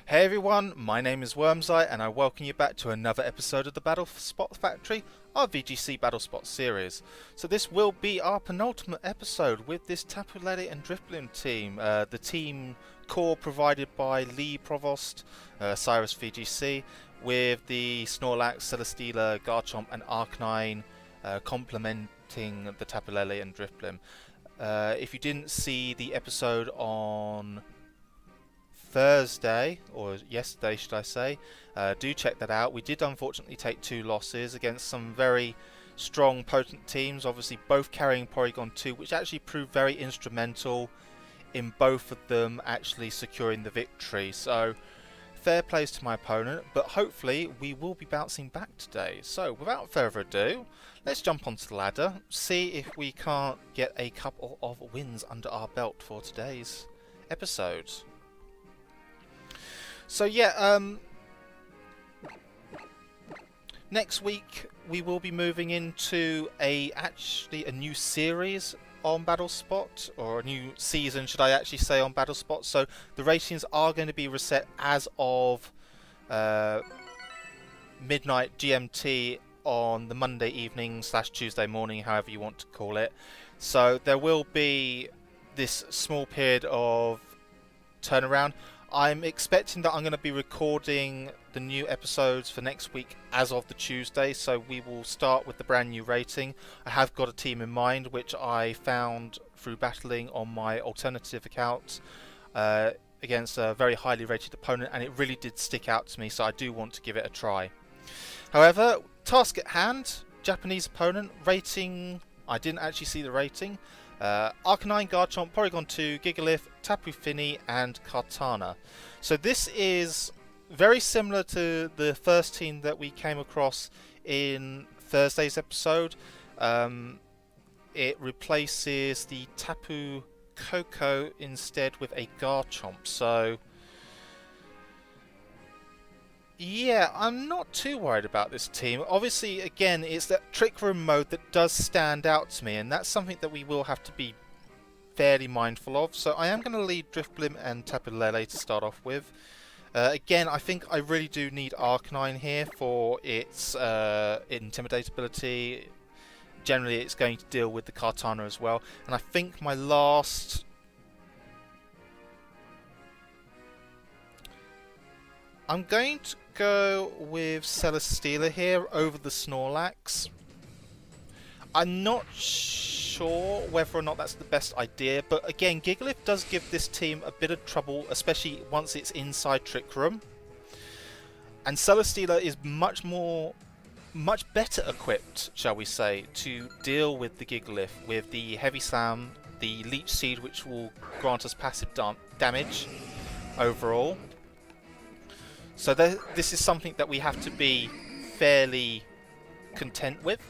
Hey everyone, my name is WyrmsEye and I welcome you back to another episode of the Battle Spot Factory, our VGC Battle Spot series. So this will be our penultimate episode with this Tapu Lele and Drifblim team, the team core provided by Lee Provost, Osirus VGC, with the Snorlax, Celesteela, Garchomp and Arcanine complementing the Tapu Lele and Drifblim. If you didn't see the episode on Thursday, or yesterday should I say, do check that out. We did unfortunately take 2 losses against some very strong, potent teams, obviously both carrying Porygon 2, which actually proved very instrumental in both of them actually securing the victory. So fair plays to my opponent, but hopefully we will be bouncing back today. So without further ado, let's jump onto the ladder, see if we can't get a couple of wins under our belt for today's episode. So yeah, next week we will be moving into actually a new series on Battle Spot, or a new season should I actually say, on Battle Spot. So the ratings are going to be reset as of midnight GMT on the Monday evening / Tuesday morning, however you want to call it. So there will be this small period of turnaround. I'm expecting that I'm going to be recording the new episodes for next week as of the Tuesday, so we will start with the brand new rating. I have got a team in mind which I found through battling on my alternative account against a very highly rated opponent, and it really did stick out to me, so I do want to give it a try. However, task at hand, Japanese opponent, rating, I didn't actually see the rating. Arcanine, Garchomp, Porygon 2, Gigalith, Tapu Fini and Kartana. So this is very similar to the first team that we came across in Thursday's episode. It replaces the Tapu Koko instead with a Garchomp. So yeah, I'm not too worried about this team. Obviously, again, it's that Trick Room mode that does stand out to me, and that's something that we will have to be fairly mindful of. So I am going to lead Drifblim and Tapu Lele to start off with. Again, I think I really do need Arcanine here for its Intimidate ability. Generally, it's going to deal with the Kartana as well. And I think my last... I'm going to go with Celesteela here over the Snorlax. I'm not sure whether or not that's the best idea, but again, Gigalith does give this team a bit of trouble, especially once it's inside Trick Room. And Celesteela is much better equipped, shall we say, to deal with the Gigalith with the Heavy Slam, the Leech Seed, which will grant us passive damage overall. So this is something that we have to be fairly content with.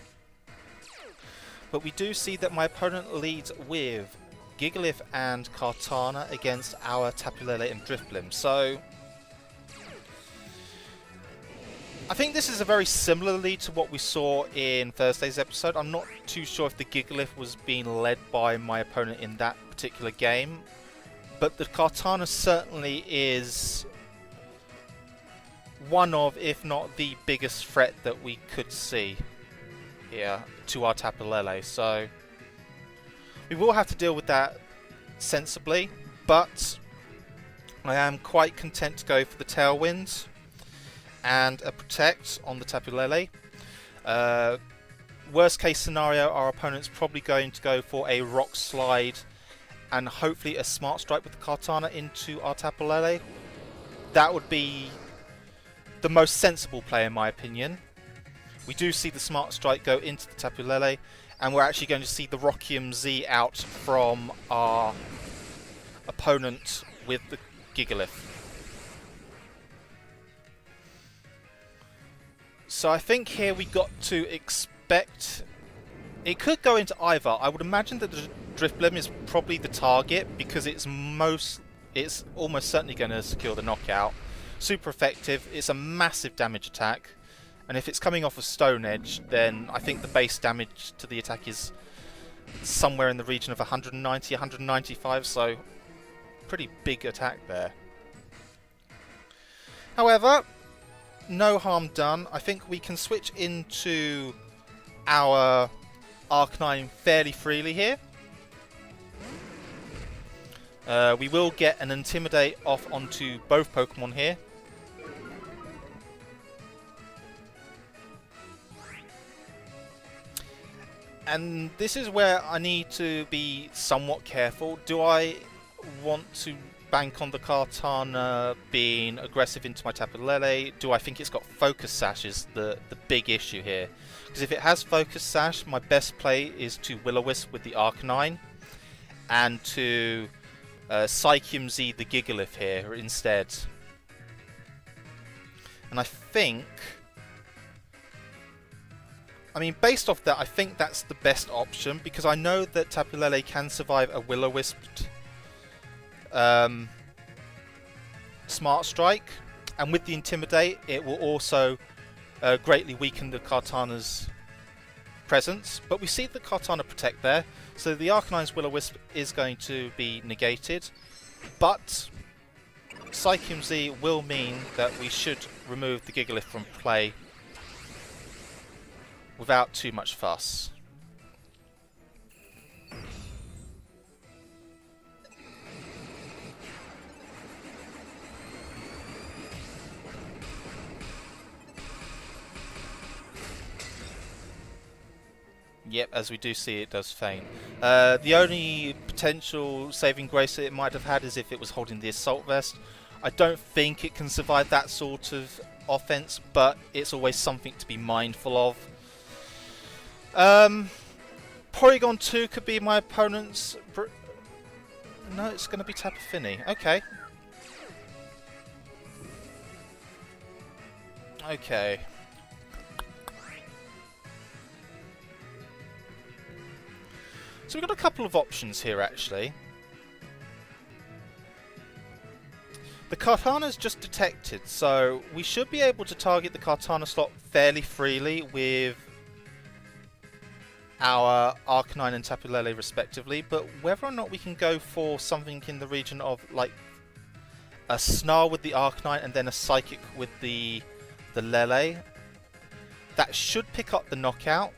But we do see that my opponent leads with Gigalith and Kartana against our Tapu Lele and Drifblim. So I think this is a very similar lead to what we saw in Thursday's episode. I'm not too sure if the Gigalith was being led by my opponent in that particular game, but the Kartana certainly is one of, if not the biggest threat that we could see here to our Tapu Lele. So we will have to deal with that sensibly, but I am quite content to go for the Tailwind and a Protect on the Tapu Lele. Worst case scenario, our opponent's probably going to go for a Rock Slide and hopefully a Smart Strike with the Kartana into our Tapu Lele. That would be the most sensible play in my opinion. We do see the Smart Strike go into the Tapu Lele, and we're actually going to see the Rockium Z out from our opponent with the Gigalith. So I think here we got to expect... It could go into either. I would imagine that the Drifblim is probably the target because it's almost certainly going to secure the knockout. Super effective, it's a massive damage attack, and if it's coming off of Stone Edge, then I think the base damage to the attack is somewhere in the region of 190, 195, so pretty big attack there. However, no harm done. I think we can switch into our Arcanine fairly freely here. We will get an Intimidate off onto both Pokemon here. And this is where I need to be somewhat careful. Do I want to bank on the Kartana being aggressive into my Tapu Lele? Do I think it's got Focus Sash is the big issue here? Because if it has Focus Sash, my best play is to Will-O-Wisp with the Arcanine and to Psychium Z the Gigalith here instead. And I think... I mean, based off that, I think that's the best option, because I know that Tapu Lele can survive a Will-O-Wisp Smart Strike, and with the Intimidate, it will also greatly weaken the Kartana's presence. But we see the Kartana Protect there, so the Arcanine's Will-O-Wisp is going to be negated, but Psychium Z will mean that we should remove the Gigalith from play without too much fuss. Yep, as we do see, it does feign. The only potential saving grace that it might have had is if it was holding the Assault Vest. I don't think it can survive that sort of offense, but it's always something to be mindful of. Porygon 2 could be my opponent's... No, it's going to be Tapu Fini. Okay. Okay. So we've got a couple of options here, actually. The Kartana's just detected, so we should be able to target the Kartana slot fairly freely with our Arcanine and Tapu Lele respectively, but whether or not we can go for something in the region of like a Snarl with the Arcanine and then a Psychic with the Lele, that should pick up the knockout.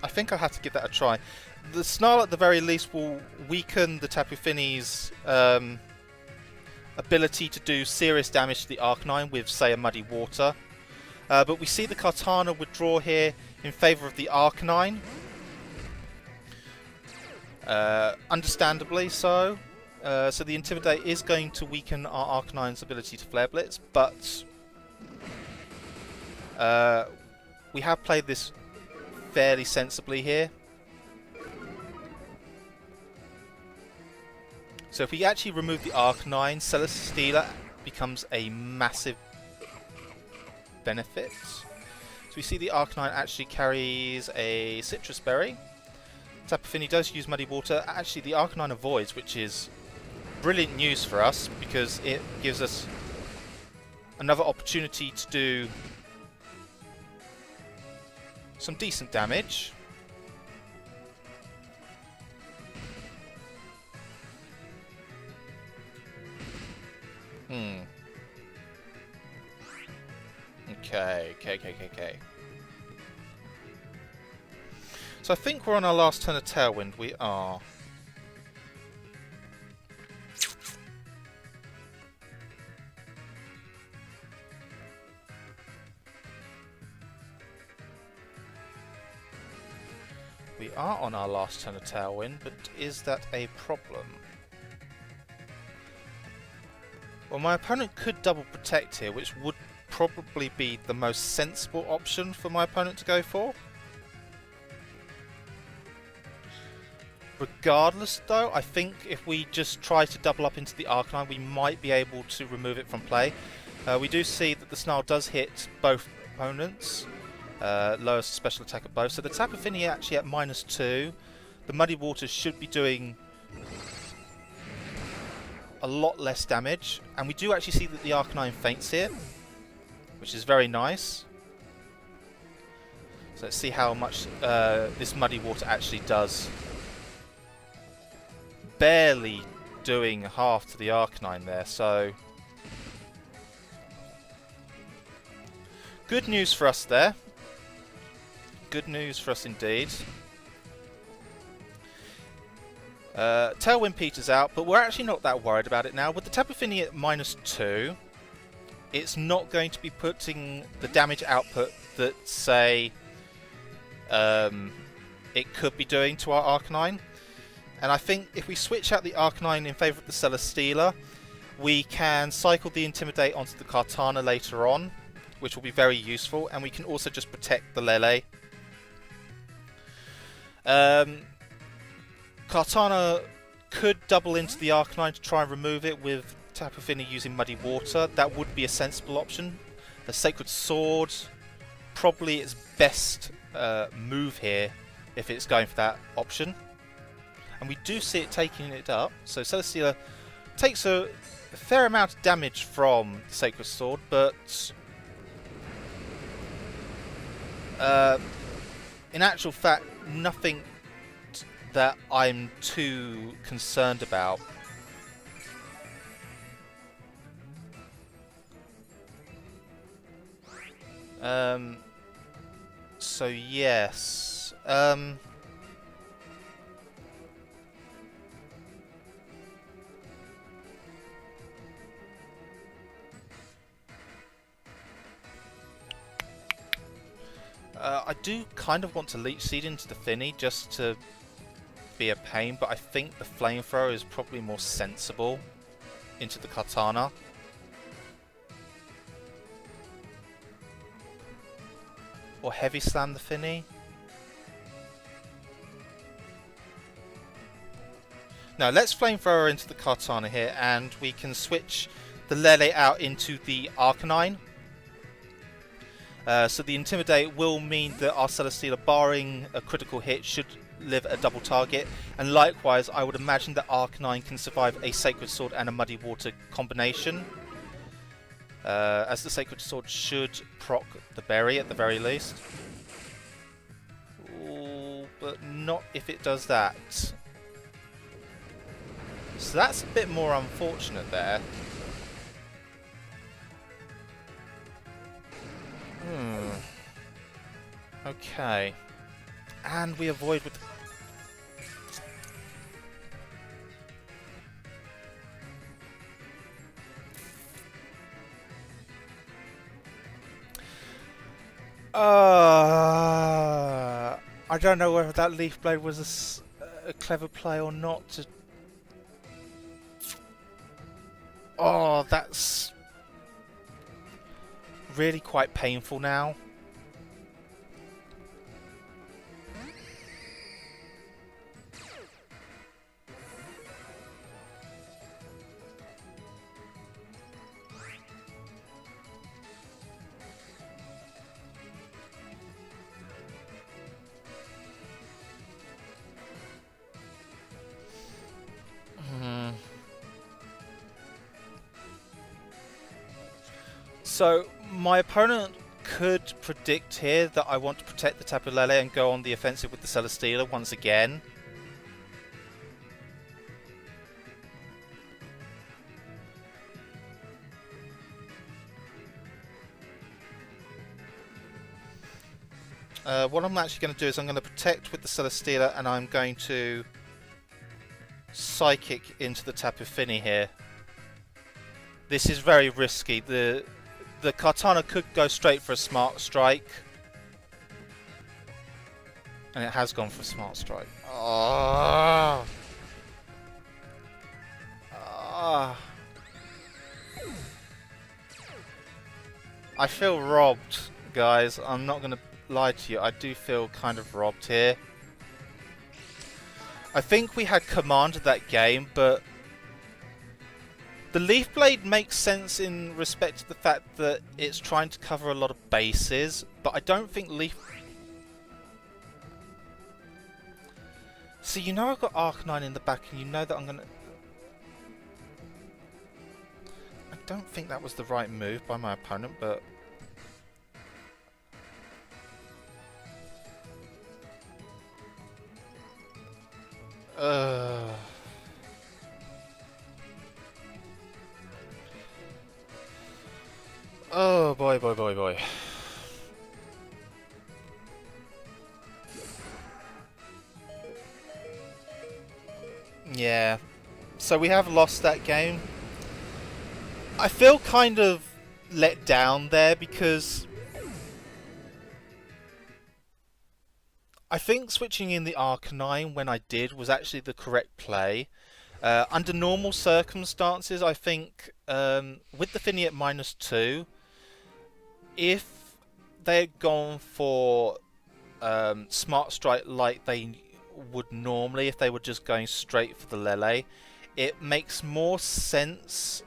I think I'll have to give that a try. The Snarl at the very least will weaken the Tapu Fini's ability to do serious damage to the Arcanine with, say, a Muddy Water. But we see the Kartana withdraw here in favour of the Arcanine. Understandably so. So the Intimidate is going to weaken our Arcanine's ability to Flare Blitz, but we have played this fairly sensibly here. So if we actually remove the Arcanine, Celesteela becomes a massive benefit. So we see the Arcanine actually carries a Citrus Berry. Tapu Fini does use Muddy Water. Actually, the Arcanine avoids, which is brilliant news for us because it gives us another opportunity to do some decent damage. Okay. So I think we're on our last turn of Tailwind. We are. We are on our last turn of Tailwind, but is that a problem? Well, my opponent could double protect here, which would probably be the most sensible option for my opponent to go for. Regardless, though, I think if we just try to double up into the Arcanine, we might be able to remove it from play. We do see that the Snarl does hit both opponents. Lowest special attack at both. So the Tapu Fini actually at -2. The Muddy Waters should be doing a lot less damage. And we do actually see that the Arcanine faints here, which is very nice. So let's see how much this Muddy Water actually does. Barely doing half to the Arcanine there, so good news for us there. Good news for us indeed. Tailwind peters out, but we're actually not that worried about it now. With the Tapu Fini at -2, it's not going to be putting the damage output that, say, it could be doing to our Arcanine. And I think if we switch out the Arcanine in favour of the Celesteela, we can cycle the Intimidate onto the Kartana later on, which will be very useful, and we can also just protect the Lele. Kartana could double into the Arcanine to try and remove it with Tapu Fini using Muddy Water. That would be a sensible option. The Sacred Sword, probably its best move here if it's going for that option. And we do see it taking it up. So Celesteela takes a fair amount of damage from the Sacred Sword, but in actual fact, nothing that I'm too concerned about. So yes. I do kind of want to Leech Seed into the Fini just to be a pain, but I think the Flamethrower is probably more sensible into the Kartana. Or Heavy Slam the Fini. No, let's Flamethrower into the Kartana here, and we can switch the Lele out into the Arcanine. So the Intimidate will mean that our Celesteela, barring a critical hit, should live a double target. And likewise, I would imagine that Arcanine can survive a Sacred Sword and a Muddy Water combination. As the Sacred Sword should proc the berry at the very least. Ooh, but not if it does that. So that's a bit more unfortunate there. Okay. And we avoid with... I don't know whether that Leaf Blade was a clever play or not. Oh, that's really quite painful now. So, my opponent could predict here that I want to protect the Tapu Lele and go on the offensive with the Celesteela once again. What I'm actually going to do is I'm going to protect with the Celesteela, and I'm going to Psychic into the Tapu Fini here. This is very risky. The Kartana could go straight for a Smart Strike. And it has gone for a Smart Strike. Oh. Oh. I feel robbed, guys. I'm not going to lie to you. I do feel kind of robbed here. I think we had commanded that game, but the Leaf Blade makes sense in respect to the fact that it's trying to cover a lot of bases, but I don't think Leaf... So you know I've got Arcanine in the back, and you know that I'm going to... I don't think that was the right move by my opponent, but... Oh boy, boy, boy, boy. Yeah. So we have lost that game. I feel kind of let down there because I think switching in the Arcanine when I did was actually the correct play. Under normal circumstances, I think with the Finny at -2, if they had gone for Smart Strike like they would normally, if they were just going straight for the Lele, it makes more sense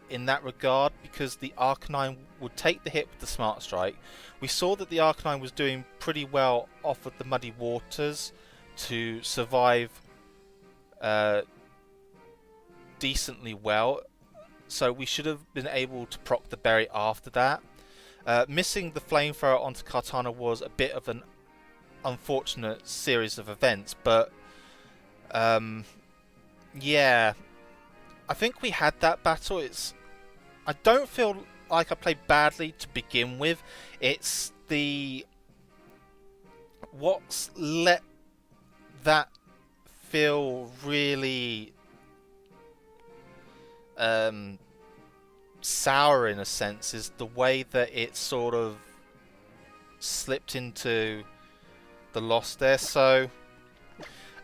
in that regard because the Arcanine would take the hit with the Smart Strike. We saw that the Arcanine was doing pretty well off of the Muddy Waters to survive decently well, so we should have been able to proc the berry after that. Missing the Flamethrower onto Kartana was a bit of an unfortunate series of events, but yeah, I think we had that battle. I don't feel like I played badly to begin with. It's what's let that feel really sour in a sense is the way that it sort of slipped into the loss there. So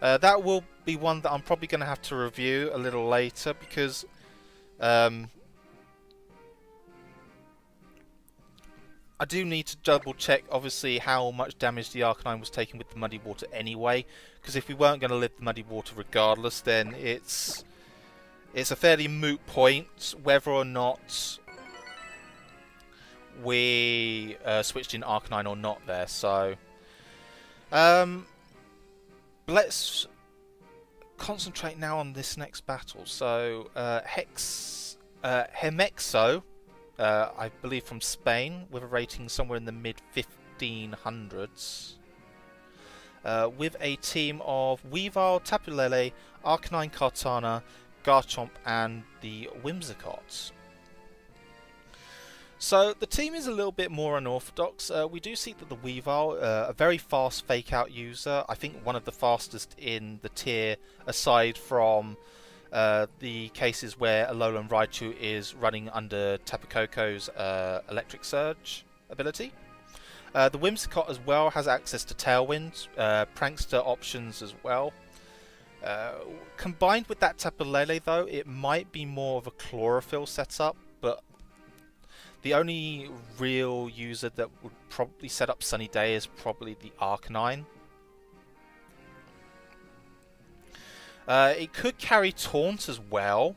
that will be one that I'm probably going to have to review a little later because I do need to double check obviously how much damage the Arcanine was taking with the Muddy Water anyway, because if we weren't going to live the Muddy Water regardless, then it's a fairly moot point whether or not we switched in Arcanine or not there. So let's concentrate now on this next battle. So Hemexo, I believe from Spain, with a rating somewhere in the mid 1500s, with a team of Weavile, Tapu Lele, Arcanine, Kartana, Garchomp and the Whimsicott. So the team is a little bit more unorthodox. We do see that the Weavile, a very fast fake out user, I think one of the fastest in the tier aside from the cases where Alolan Raichu is running under Tapu Koko's Electric Surge ability. The Whimsicott as well has access to Tailwind, Prankster options as well. Combined with that Tapu Lele though, it might be more of a Chlorophyll setup, but the only real user that would probably set up Sunny Day is probably the Arcanine. It could carry Taunt as well.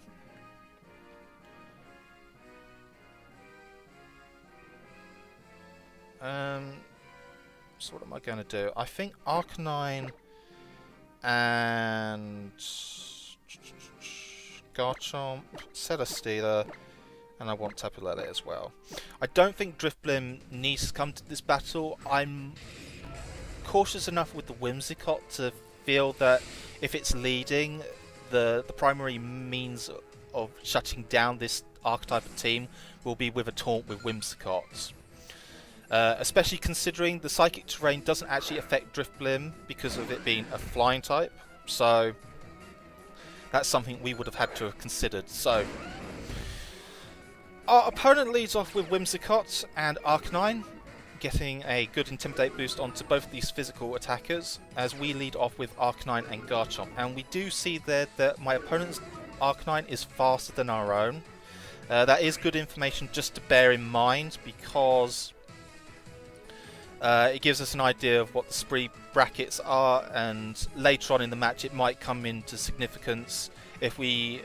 So what am I going to do? I think Arcanine and Garchomp, Celesteela, and I want Tapu Lele as well. I don't think Drifblim needs to come to this battle. I'm cautious enough with the Whimsicott to feel that if it's leading, the primary means of shutting down this archetype of team will be with a taunt with Whimsicott. Especially considering the Psychic Terrain doesn't actually affect Drifblim because of it being a flying type. So that's something we would have had to have considered. So our opponent leads off with Whimsicott and Arcanine, getting a good Intimidate boost onto both of these physical attackers, as we lead off with Arcanine and Garchomp. And we do see there that my opponent's Arcanine is faster than our own. That is good information just to bear in mind, because it gives us an idea of what the spree brackets are, and later on in the match it might come into significance if we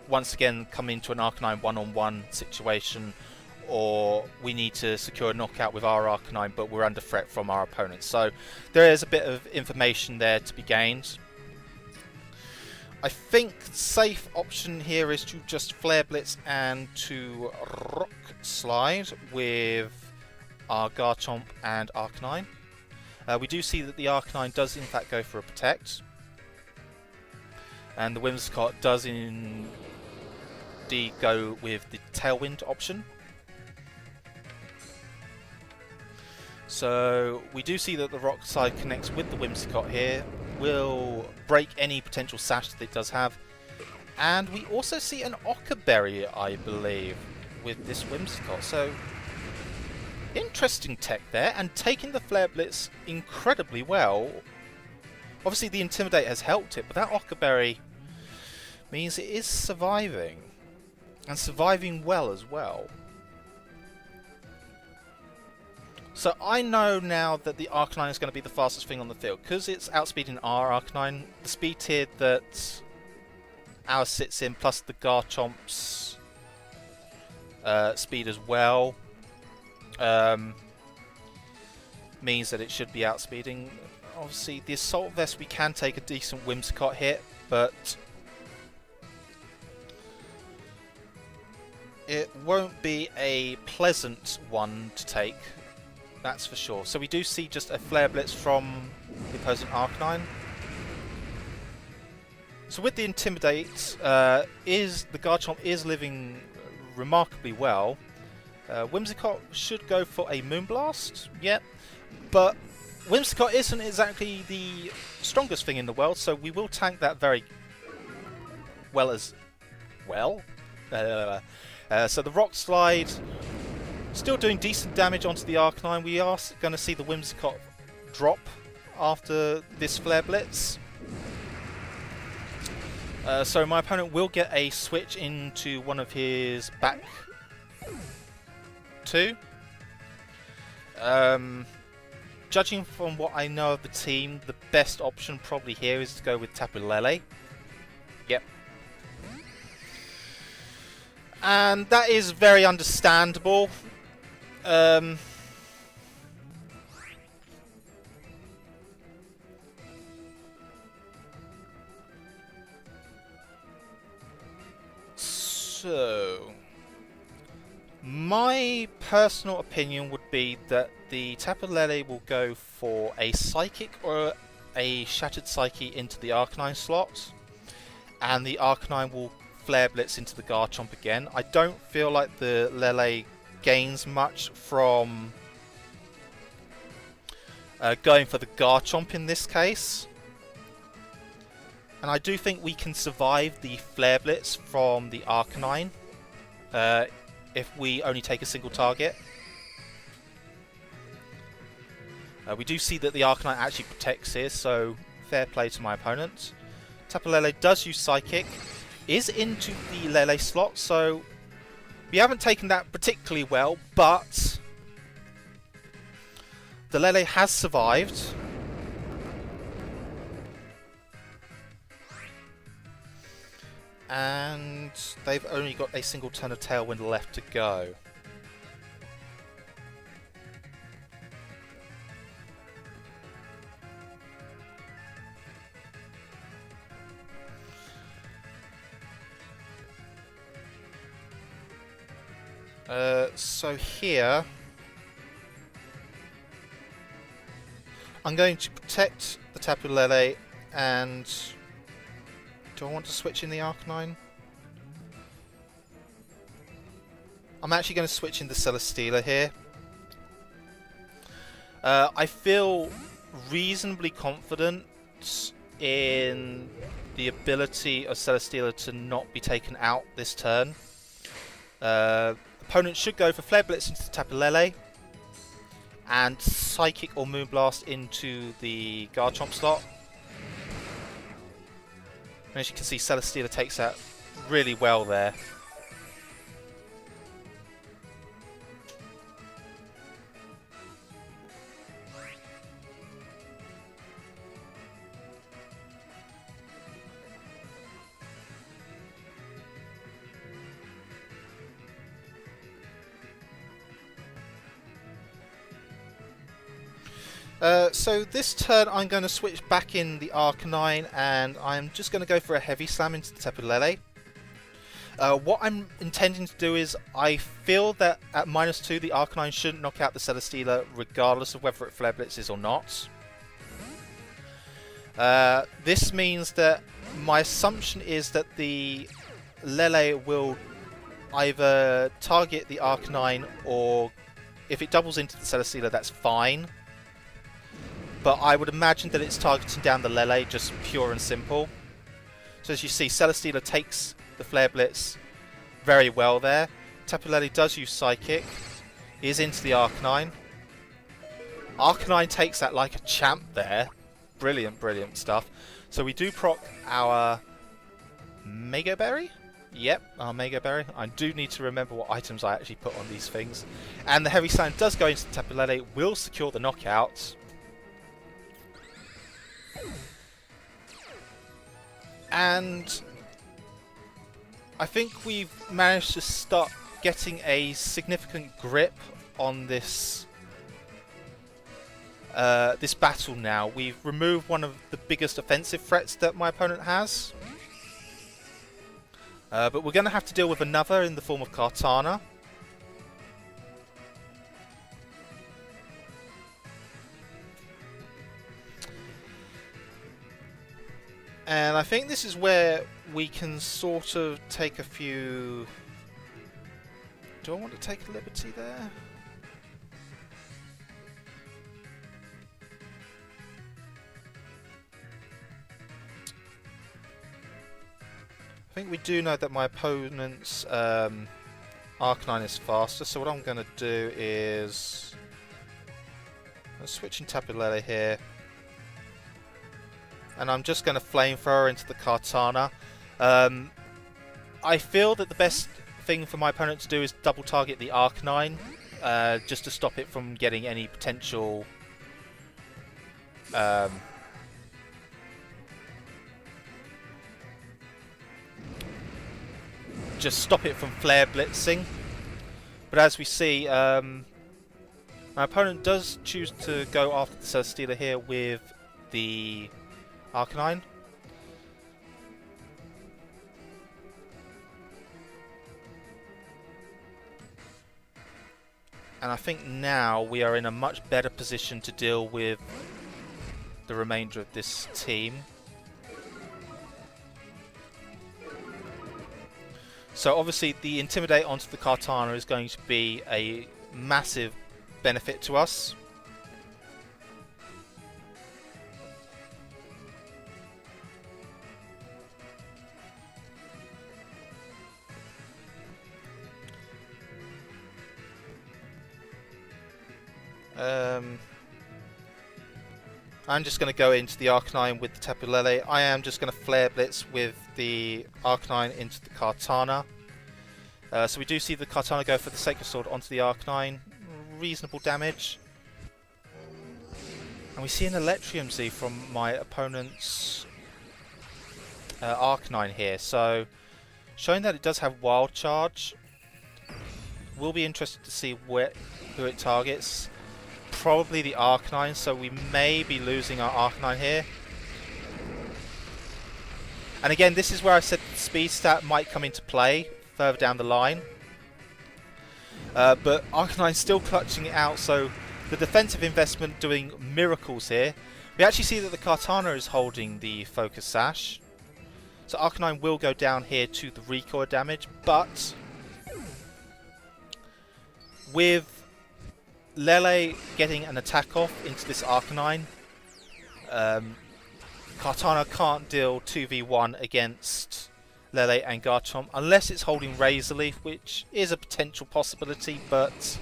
once again come into an Arcanine one-on-one situation, or we need to secure a knockout with our Arcanine but we're under threat from our opponent. So there is a bit of information there to be gained. I think the safe option here is to just Flare Blitz and to Rock Slide with our Garchomp and Arcanine. We do see that the Arcanine does in fact go for a Protect, and the Whimsicott does indeed go with the Tailwind option. So we do see that the rock slide connects with the Whimsicott here, will break any potential sash that it does have, and we also see an Ockerberry, I believe, with this Whimsicott. So interesting tech there, and taking the Flare Blitz incredibly well. Obviously the Intimidate has helped it, but that Ockerberry means it is surviving, and surviving well as well. So I know now that the Arcanine is going to be the fastest thing on the field, because it's outspeeding our Arcanine. The speed tier that ours sits in, plus the Garchomp's speed as well, means that it should be outspeeding. Obviously the Assault Vest, we can take a decent Whimsicott hit, but it won't be a pleasant one to take, that's for sure. So we do see just a Flare Blitz from the opposing Arcanine. So with the Intimidate, the Garchomp is living remarkably well. Whimsicott should go for a Moonblast, yep, but Whimsicott isn't exactly the strongest thing in the world, so we will tank that very well as well. So the Rock Slide still doing decent damage onto the Arcanine. We are going to see the Whimsicott drop after this Flare Blitz. So my opponent will get a switch into one of his back two. Judging from what I know of the team, the best option probably here is to go with Tapu Lele. Yep. And that is very understandable. So, my personal opinion would be that the Tapu Lele will go for a Psychic or a Shattered Psyche into the Arcanine slot, and the Arcanine will Flare Blitz into the Garchomp again. I don't feel like the Lele gains much from going for the Garchomp in this case. And I do think we can survive the Flare Blitz from the Arcanine if we only take a single target. We do see that the Arcanine actually protects here, so fair play to my opponent. Tapu Lele does use Psychic, is into the Lele slot, so we haven't taken that particularly well, but the Lele has survived. And they've only got a single turn of Tailwind left to go. So here, I'm going to protect the Tapu Lele, and do I want to switch in the Arcanine? I'm actually going to switch in the Celesteela here. I feel reasonably confident in the ability of Celesteela to not be taken out this turn. Opponent should go for Flare Blitz into the Tapu Lele and Psychic or Moonblast into the Garchomp slot. And as you can see, Celesteela takes that really well there. So this turn I'm going to switch back in the Arcanine, and I'm just going to go for a Heavy Slam into the Tapu Lele. What I'm intending to do is, I feel that at -2 the Arcanine shouldn't knock out the Celesteela regardless of whether it Flare Blitzes or not. This means that my assumption is that the Lele will either target the Arcanine or If it doubles into the Celesteela, that's fine. But I would imagine that it's targeting down the Lele, just pure and simple. So as you see, Celesteela takes the Flare Blitz very well there. Tapu Lele does use Psychic. He is into the Arcanine. Arcanine takes that like a champ there. Brilliant, brilliant stuff. So we do proc our Mega Berry. Yep, our Mega Berry. I do need to remember what items I actually put on these things. And the Heavy Slam does go into the Tapu Lele, will secure the knockout. And I think we've managed to start getting a significant grip on this this battle now. We've removed one of the biggest offensive threats that my opponent has. But we're going to have to deal with another in the form of Kartana. And I think this is where we can sort of take a few... Do I want to take a liberty there? I think we do know that my opponent's Arcanine is faster, so what I'm going to do is... I'm switching Tapu Lele here. And I'm just going to Flamethrower into the Kartana. I feel that the best thing for my opponent to do is double target the Arcanine, just to stop it from getting any potential... just stop it from Flare Blitzing. But as we see, my opponent does choose to go after the Celesteela here with the Arcanine. And I think now we are in a much better position to deal with the remainder of this team. So obviously the Intimidate onto the Kartana is going to be a massive benefit to us. I'm just going to go into the Arcanine with the Tapu Lele. I am just going to Flare Blitz with the Arcanine into the Kartana. So we do see the Kartana go for the Sacred Sword onto the Arcanine. Reasonable damage. And we see an Electrium Z from my opponent's Arcanine here. So showing that it does have Wild Charge. We'll be interested to see who it targets. Probably the Arcanine, so we may be losing our Arcanine here. And again, this is where I said the speed stat might come into play further down the line. But Arcanine's still clutching it out, so the defensive investment doing miracles here. We actually see that the Kartana is holding the Focus Sash. So Arcanine will go down here to the recoil damage, but with Lele getting an attack off into this Arcanine, Kartana can't deal 2v1 against Lele and Garchomp unless it's holding Razor Leaf, which is a potential possibility, but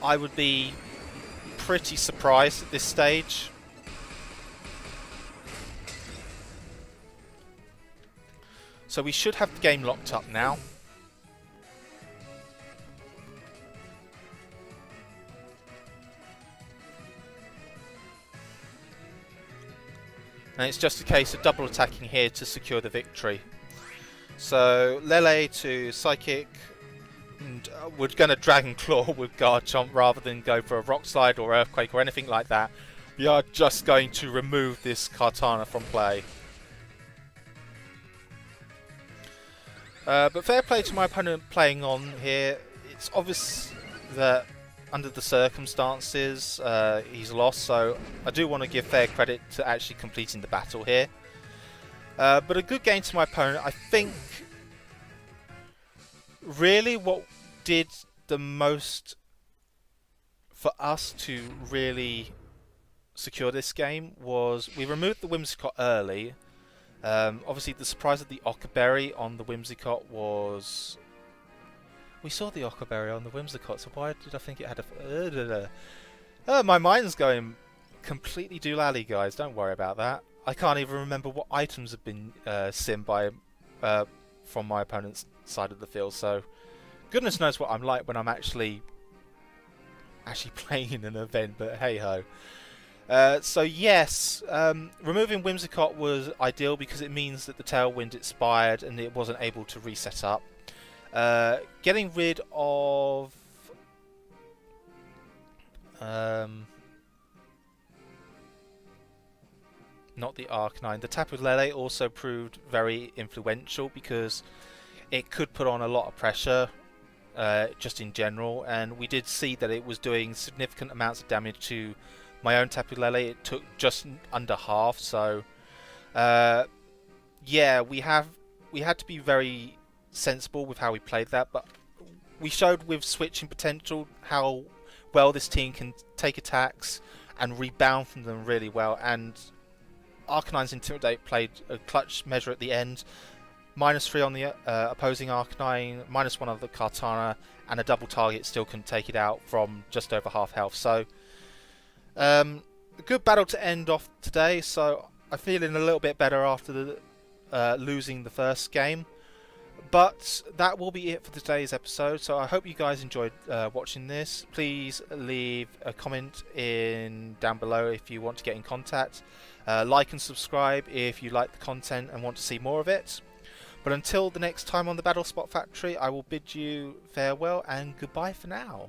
I would be pretty surprised at this stage. So we should have the game locked up now. And it's just a case of double attacking here to secure the victory. So Lele to Psychic. And we're going to Dragon Claw with Garchomp rather than go for a Rock Slide or Earthquake or anything like that. We are just going to remove this Kartana from play. But fair play to my opponent playing on here. It's obvious that under the circumstances, he's lost, so I do want to give fair credit to actually completing the battle here. But a good game to my opponent. I think really what did the most for us to really secure this game was we removed the Whimsicott early. Obviously, the surprise of the Ockerberry on the Whimsicott was... We saw the Ockerberry on the Whimsicott, so why did I think it had a... my mind's going completely doolally, guys. Don't worry about that. I can't even remember what items have been simmed by from my opponent's side of the field, so goodness knows what I'm like when I'm actually playing in an event, but hey-ho. So yes, removing Whimsicott was ideal because it means that the Tailwind expired and it wasn't able to reset up. Getting rid of not the Arcanine, the Tapu Lele also proved very influential because it could put on a lot of pressure just in general, and we did see that it was doing significant amounts of damage to my own Tapu Lele. It took just under half, so yeah, we had to be very sensible with how we played that, but we showed with switching potential how well this team can take attacks and rebound from them really well, and Arcanine's Intimidate played a clutch measure at the end. -3 on the opposing Arcanine, -1 on the Kartana, and a double target still couldn't take it out from just over half health. So a good battle to end off today, so I'm feeling a little bit better after the losing the first game. But that will be it for today's episode, so I hope you guys enjoyed watching this. Please leave a comment down below if you want to get in contact. Like and subscribe if you like the content and want to see more of it. But until the next time on the Battle Spot Factory, I will bid you farewell and goodbye for now.